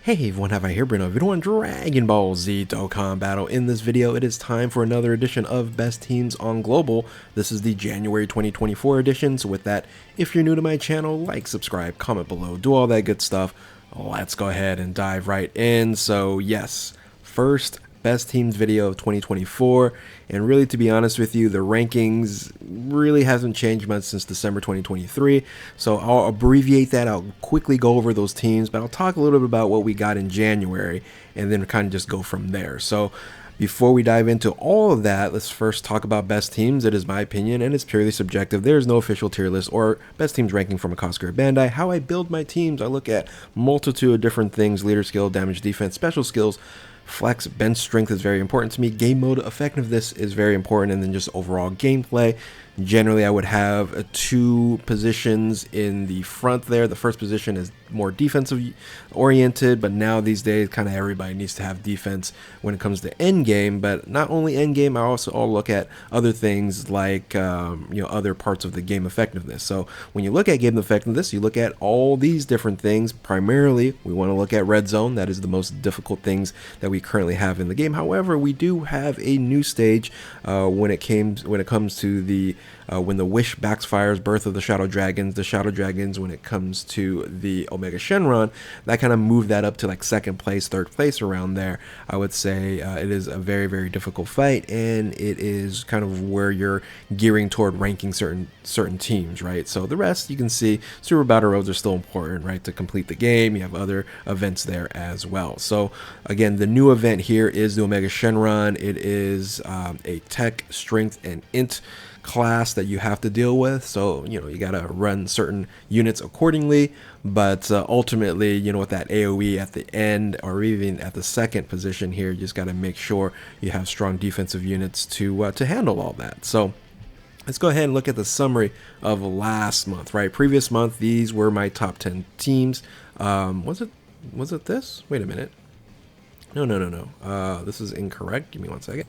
Hey everyone, have I here bring a video on Dragon Ball Z Dokkan Battle. In this video, it is time for another edition of Best Teams on Global. This is the January 2024 edition, so with that, if you're new to my channel, like, subscribe, comment below, do all that good stuff. Let's go ahead and dive right in. So yes, first Best Teams video of 2024, and really, to be honest with you, the rankings really hasn't changed much since December 2023, so I'll abbreviate that. I'll quickly go over those teams, but I'll talk a little bit about what we got in January and then kind of just go from there. So before we dive into all of that, let's first talk about best teams. It is my opinion, and it's purely subjective. There's no official tier list or best teams ranking from Akatsuki or Bandai. How I build my teams, I look at multitude of different things: leader skill, damage, defense, special skills, flex, bench strength is very important to me. Game mode effectiveness is very important, and then just overall gameplay. Generally, I would have two positions in the front there. The first position is more defensive oriented, but now these days, kind of everybody needs to have defense when it comes to end game. But not only end game, I also look at other things like other parts of the game effectiveness. So when you look at game effectiveness, you look at all these different things. Primarily, we want to look at red zone. That is the most difficult things that we currently have in the game. However, we do have a new stage when it comes to the when the Wish backfires, Birth of the Shadow Dragons. The Shadow Dragons, when it comes to the Omega Shenron, that kind of moved that up to like second place, third place around there. I would say it is a very, very difficult fight, and it is kind of where you're gearing toward ranking certain teams, right? So the rest, you can see Super Battle Roads are still important, right, to complete the game. You have other events there as well. So again, the new event here is the Omega Shenron. It is a tech, strength, and int class that you have to deal with, so you got to run certain units accordingly, but ultimately, with that AoE at the end or even at the second position here, you just got to make sure you have strong defensive units to handle all that. So let's go ahead and look at the summary of last month. Right, previous month, these were my top 10 teams. Was it this? Wait a minute. No. This is incorrect. Give me one second.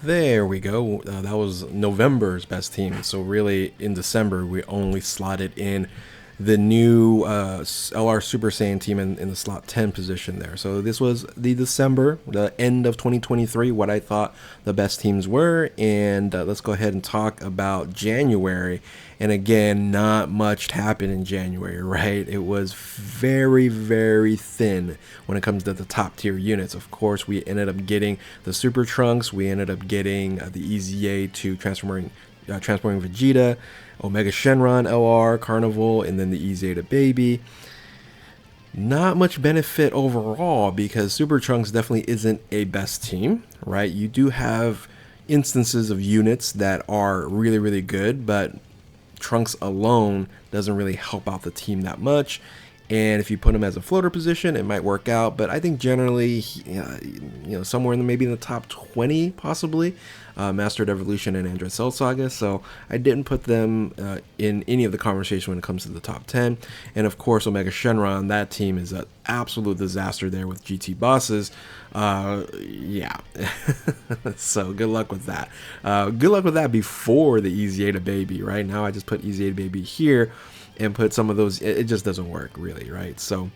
There we go. That was November's best team. So really, in December, we only slotted in the new LR Super Saiyan team in the slot 10 position there. So this was the December, the end of 2023, what I thought the best teams were. And let's go ahead and talk about January. And again, not much happened in January, right? It was very, very thin when it comes to the top tier units. Of course, we ended up getting the Super Trunks. We ended up getting the EZA to transforming Vegeta, Omega Shenron, LR, Carnival, and then the EZA to Baby. Not much benefit overall because Super Trunks definitely isn't a best team, right? You do have instances of units that are really, really good, but Trunks alone doesn't really help out the team that much. And if you put him as a floater position, it might work out. But I think generally, somewhere maybe in the top 20, possibly, Mastered Evolution and Android Cell Saga. So I didn't put them in any of the conversation when it comes to the top 10. And of course, Omega Shenron, that team is an absolute disaster there with GT bosses. Yeah. So good luck with that. Good luck with that before the EZA to Baby, right? Now I just put EZA to Baby here and put some of those. It just doesn't work really, right? So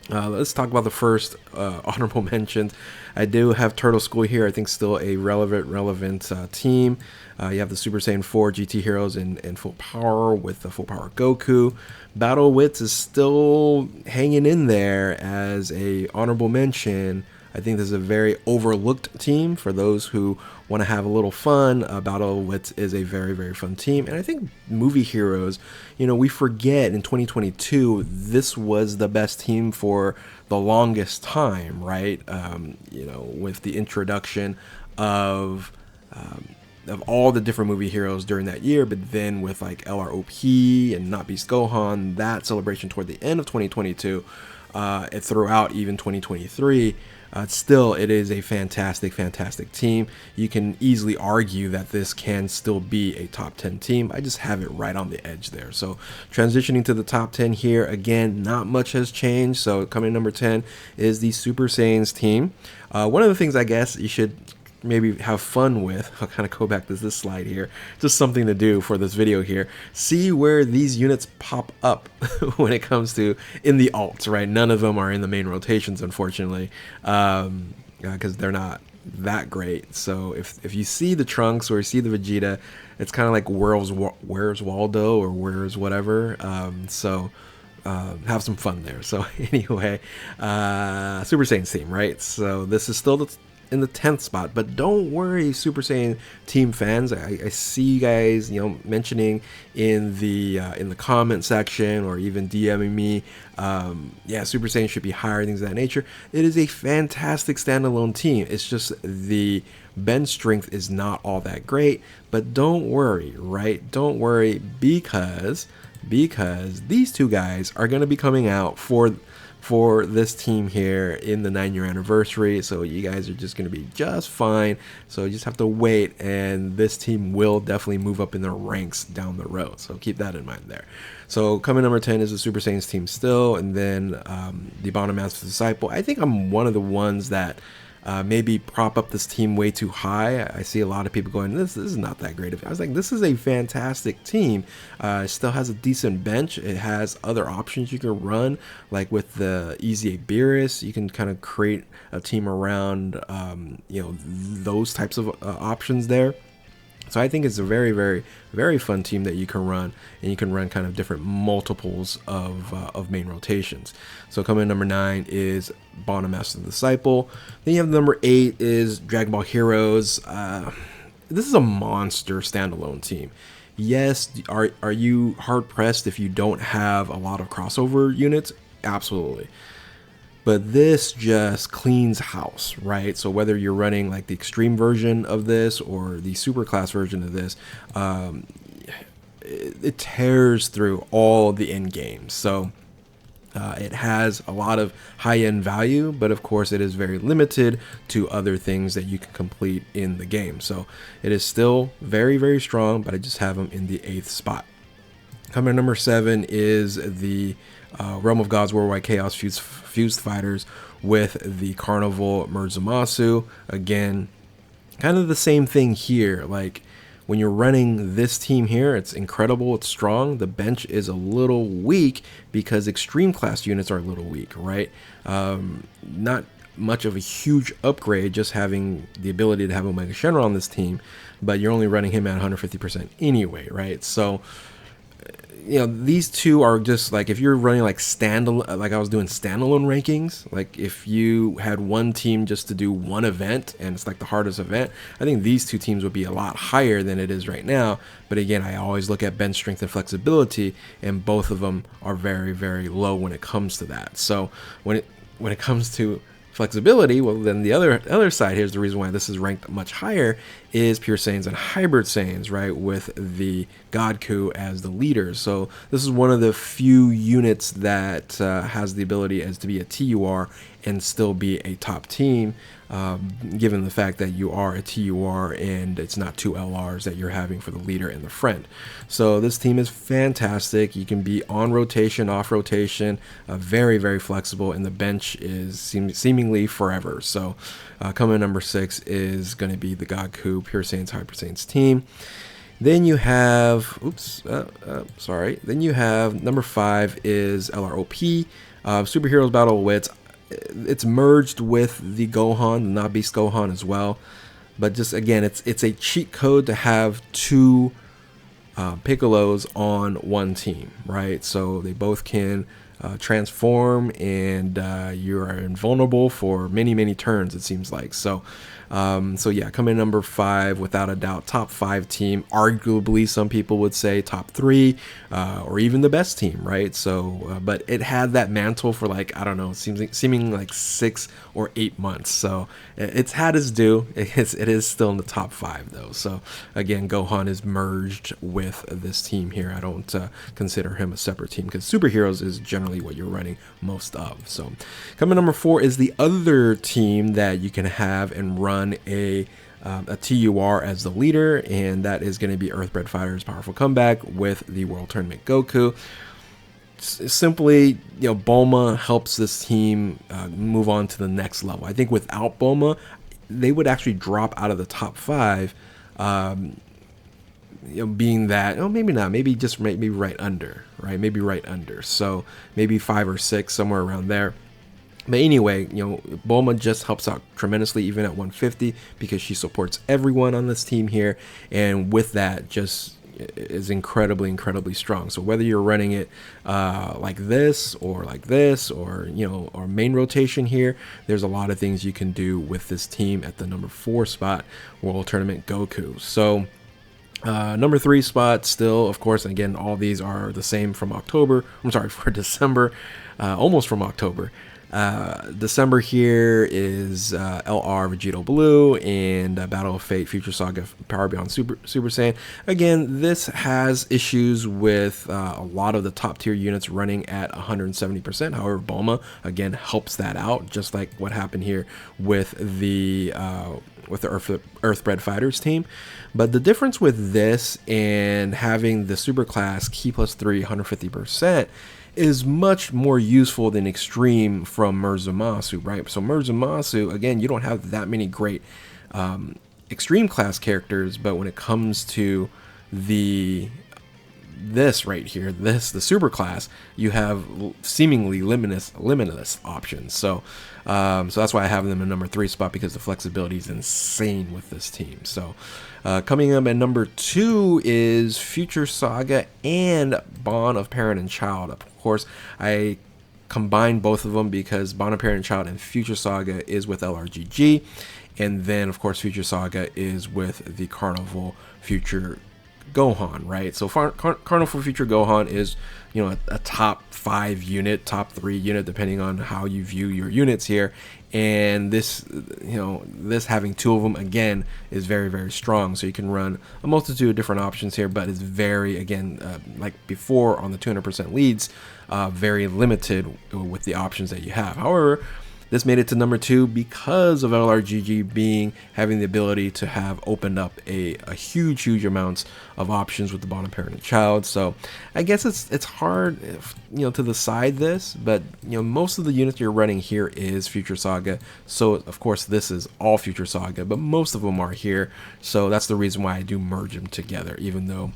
let's talk about the first honorable mentions. I do have Turtle School here. I think still a relevant team. You have the Super Saiyan 4 GT Heroes in full power with the full power Goku. Battle Wits is still hanging in there as a honorable mention. I think this is a very overlooked team for those who want to have a little fun. Battle Wits is a very, very fun team. And I think Movie Heroes, we forget in 2022, this was the best team for the longest time, right? With the introduction of all the different movie heroes during that year, but then with like LROP and Not Beast Gohan, that celebration toward the end of 2022, and throughout even 2023, still, it is a fantastic team. You can easily argue that this can still be a top 10 team. I just have it right on the edge there. So transitioning to the top 10 here, again, not much has changed. So coming in number 10 is the Super Saiyans team. One of the things I guess you should maybe have fun with, I'll kind of go back to this slide here, just something to do for this video here. See where these units pop up when it comes to in the alts, right? None of them are in the main rotations, unfortunately, because they're not that great. So if you see the Trunks or you see the Vegeta, it's kind of like where's Waldo or where's whatever. Have some fun there. So anyway, Super Saiyan's team, right? So this is still in the 10th spot, but don't worry, Super Saiyan team fans. I see you guys, mentioning in the comment section or even DMing me, yeah, Super Saiyan should be higher, things of that nature. It is a fantastic standalone team. It's just the bench strength is not all that great, but don't worry, right? Don't worry, because these two guys are going to be coming out for this team here in the 9-year anniversary. So you guys are just going to be just fine. So you just have to wait, and this team will definitely move up in their ranks down the road. So keep that in mind there. So coming number 10 is the Super Saiyans team still, and then the Bottom Master Disciple. I think I'm one of the ones that maybe prop up this team way too high. I see a lot of people going, this is not that great. I was like, this is a fantastic team. It still has a decent bench. It has other options you can run, like with the Easy Beerus. You can kind of create a team around those types of options there. So I think it's a very, very, very fun team that you can run, and you can run kind of different multiples of main rotations. So coming in number 9 is Bottom Master Disciple. Then you have number 8 is Dragon Ball Heroes. This is a monster standalone team. Yes, are you hard pressed if you don't have a lot of crossover units? Absolutely. But this just cleans house, right? So whether you're running like the extreme version of this or the super class version of this, it tears through all the end games. So it has a lot of high-end value, but of course it is very limited to other things that you can complete in the game. So it is still very, very strong, but I just have them in the 8th spot. Coming at number 7 is the Realm of Gods Worldwide Chaos Fused Fighters with the Carnival Murzumasu. Again, kind of the same thing here. Like when you're running this team here, it's incredible, it's strong. The bench is a little weak because extreme class units are a little weak, right? Not much of a huge upgrade, just having the ability to have Omega Shenron on this team, but you're only running him at 150% anyway, right? So these two are just like, if you're running like standalone, like I was doing standalone rankings, like if you had one team just to do one event and it's like the hardest event, I think these two teams would be a lot higher than it is right now. But again, I always look at bench strength and flexibility, and both of them are very, very low when it comes to that. So when it comes to flexibility, well, then the other side, here's the reason why this is ranked much higher, is Pure Saiyans and Hybrid Saiyans, right, with the Godku as the leader. So this is one of the few units that has the ability as to be a TUR and still be a top team, given the fact that you are a TUR and it's not 2 LRs that you're having for the leader and the friend. So this team is fantastic. You can be on rotation, off rotation, very, very flexible, and the bench is seemingly forever. So coming in number 6 is going to be the Godku Pure Saiyans Hyper Saiyans team. Then you have, then you have number 5 is LROP, Superheroes Battle Wits. It's merged with the Gohan, the Not Beast Gohan as well. But just again, it's a cheat code to have 2 Piccolos on one team, right? So they both can transform, and you are invulnerable for many, many turns, it seems like. So yeah, coming in number 5, without a doubt, top 5 team. Arguably, some people would say top 3, or even the best team, right? So, but it had that mantle for like, I don't know, seeming like 6 or 8 months. So it's had its due. It is still in the top 5 though. So again, Gohan is merged with this team here. I don't consider him a separate team, because Superheroes is generally what you're running most of. So coming number 4 is the other team that you can have and run a TUR as the leader, and that is going to be Earthbred Fighters Powerful Comeback with the World Tournament Goku. Simply, Bulma helps this team move on to the next level. I think without Bulma, they would actually drop out of the top 5, being that, oh, maybe not, maybe just maybe right under, right? Maybe right under. So maybe 5 or 6, somewhere around there. But anyway, Bulma just helps out tremendously, even at 150, because she supports everyone on this team here, and with that, just is incredibly strong. So whether you're running it like this, or or main rotation here, there's a lot of things you can do with this team at the number 4 spot, World Tournament Goku. So number 3 spot still, of course, and again, all these are the same from October. I'm sorry, for December, almost from October. December here is LR Vegito Blue and Battle of Fate Future Saga Power Beyond Super Saiyan. Again, this has issues with a lot of the top tier units running at 170%. However, Bulma again helps that out, just like what happened here with the Earthbred Fighters team. But the difference with this and having the super class Key plus 3 150% is much more useful than Extreme from Murzumasu, right? So Murzumasu, again, you don't have that many great Extreme class characters, but when it comes to this right here, the super class, you have seemingly limitless options. So that's why I have them in number 3 spot, because the flexibility is insane with this team. So coming up at number 2 is Future Saga and Bond of Parent and Child. Of course, I combined both of them because Bond of Parent and Child and Future Saga is with LRGG, and then of course Future Saga is with the Carnival Future Gohan, right? So Carnival Future Gohan is, a top 5 unit, top 3 unit, depending on how you view your units here. And this, this having 2 of them again is very strong. So you can run a multitude of different options here, but it's very, again, like before on the 200% leads, very limited with the options that you have. However, this made it to number 2 because of LRGG having the ability to have opened up a huge amounts of options with the Bond of Parent and Child. So I guess it's hard, to decide this, but most of the units you're running here is Future Saga. So of course this is all Future Saga, but most of them are here. So that's the reason why I do merge them together, even though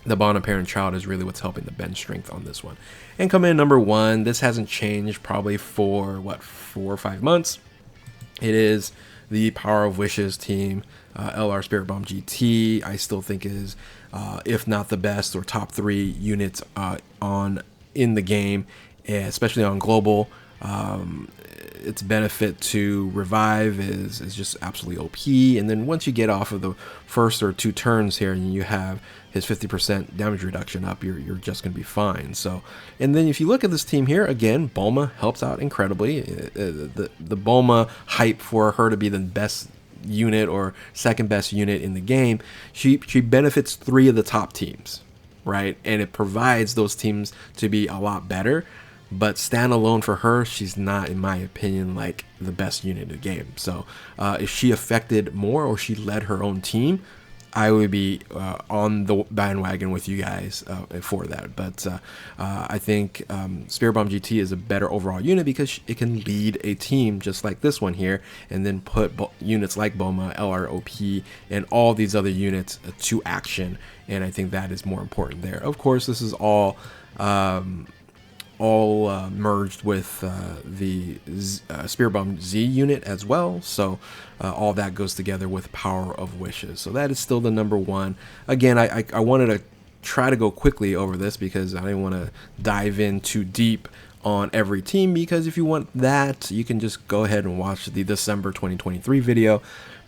the Bond of Parent Child is really what's helping the bench strength on this one. And coming in number 1, this hasn't changed probably for, 4 or 5 months. It is the Power of Wishes team, LR Spirit Bomb GT. I still think is, if not the best or top 3 units in the game, especially on global. Its benefit to revive is just absolutely OP. And then once you get off of the first or 2 turns here and you have his 50% damage reduction up, you're just going to be fine. So, and then if you look at this team here, again, Bulma helps out incredibly. The Bulma hype for her to be the best unit or second best unit in the game, she benefits 3 of the top teams, right? And it provides those teams to be a lot better. But standalone for her, she's not, in my opinion, like the best unit in the game. So if she affected more or she led her own team, I would be on the bandwagon with you guys for that. But I think Spirit Bomb GT is a better overall unit because it can lead a team just like this one here, and then put units like Bulma, LROP, and all these other units to action. And I think that is more important there. Of course, this is all merged with the Spirit Bomb Z unit as well. So all that goes together with Power of Wishes. So that is still the number 1. Again, I wanted to try to go quickly over this because I didn't want to dive in too deep on every team, because if you want that, you can just go ahead and watch the December 2023 video.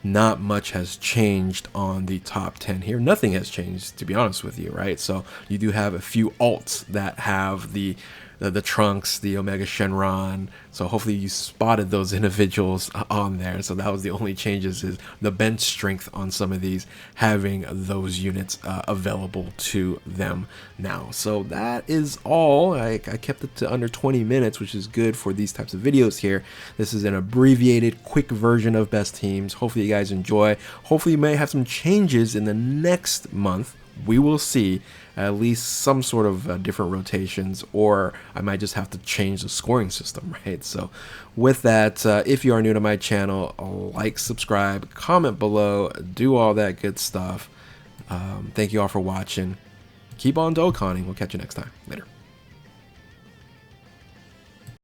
Not much has changed on the top 10 here. Nothing has changed, to be honest with you, right? So you do have a few alts that have the Trunks, the Omega Shenron. So hopefully you spotted those individuals on there. So that was the only changes, is the bench strength on some of these, having those units available to them now. So that is all. I kept it to under 20 minutes, which is good for these types of videos here. This is an abbreviated, quick version of best teams. Hopefully you guys enjoy. Hopefully you may have some changes in the next month, we will see at least some sort of different rotations, or I might just have to change the scoring system, right? So with that, if you are new to my channel, like, subscribe, comment below, do all that good stuff. Thank you all for watching. Keep on Dokkaning. We'll catch you next time. Later.